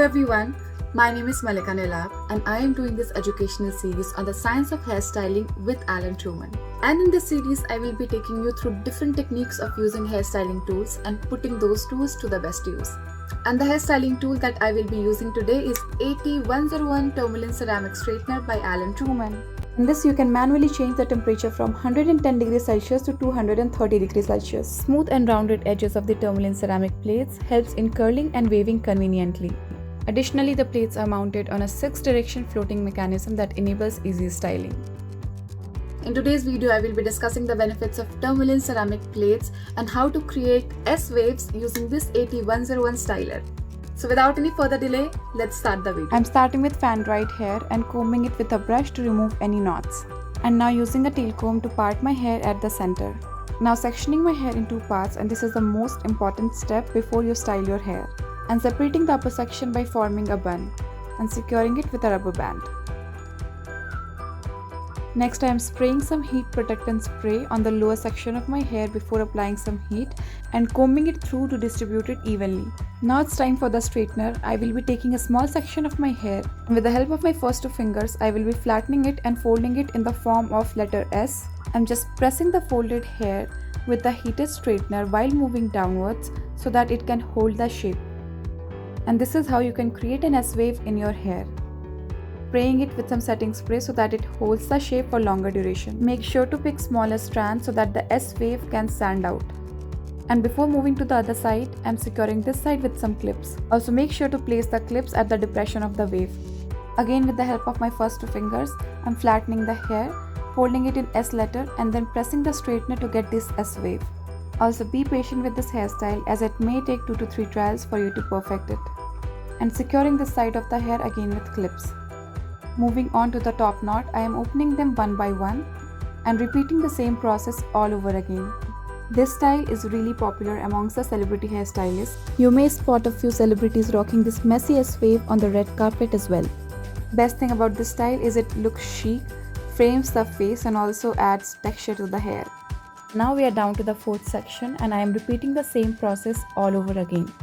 everyone, my name is Mallika Neelabh and I am doing this educational series on the science of hairstyling with Truman. And in this series, I will be taking you through different techniques of using hairstyling tools and putting those tools to the best use. And the hairstyling tool that I will be using today is AT101 Tourmaline Ceramic Straightener by Truman. In this, you can manually change the temperature from 110 degrees Celsius to 230 degrees Celsius. Smooth and rounded edges of the tourmaline ceramic plates helps in curling and waving conveniently. Additionally, the plates are mounted on a 6-direction floating mechanism that enables easy styling. In today's video, I will be discussing the benefits of tourmaline ceramic plates and how to create S-waves using this AT101 styler. So without any further delay, let's start the video. I'm starting with fan-dried hair and combing it with a brush to remove any knots. And now using a tail comb to part my hair at the center. Now sectioning my hair in 2 parts, and this is the most important step before you style your hair. And separating the upper section by forming a bun and securing it with a rubber band. Next, I am spraying some heat protectant spray on the lower section of my hair before applying some heat and combing it through to distribute it evenly. Now it's time for the straightener. I will be taking a small section of my hair and with the help of my first 2 fingers, I will be flattening it and folding it in the form of letter S. I'm just pressing the folded hair with the heated straightener while moving downwards so that it can hold the shape. And this is how you can create an S-wave in your hair. Spraying it with some setting spray so that it holds the shape for longer duration. Make sure to pick smaller strands so that the S-wave can stand out. And before moving to the other side, I'm securing this side with some clips. Also make sure to place the clips at the depression of the wave. Again, with the help of my first 2 fingers, I'm flattening the hair, folding it in S letter and then pressing the straightener to get this S-wave. Also be patient with this hairstyle as it may take 2 to 3 trials for you to perfect it. And securing the side of the hair again with clips. Moving on to the top knot, I am opening them one by one and repeating the same process all over again. This style is really popular amongst the celebrity hairstylists. You may spot a few celebrities rocking this messy S-wave on the red carpet as well. Best thing about this style is it looks chic, frames the face and also adds texture to the hair. Now we are down to the 4th section and I am repeating the same process all over again.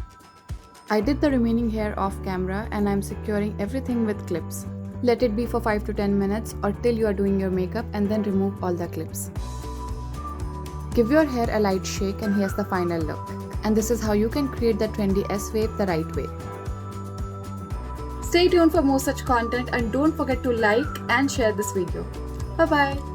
I did the remaining hair off camera and I am securing everything with clips. Let it be for 5 to 10 minutes or till you are doing your makeup and then remove all the clips. Give your hair a light shake and here's the final look. And this is how you can create the trendy S-wave the right way. Stay tuned for more such content and don't forget to like and share this video. Bye bye.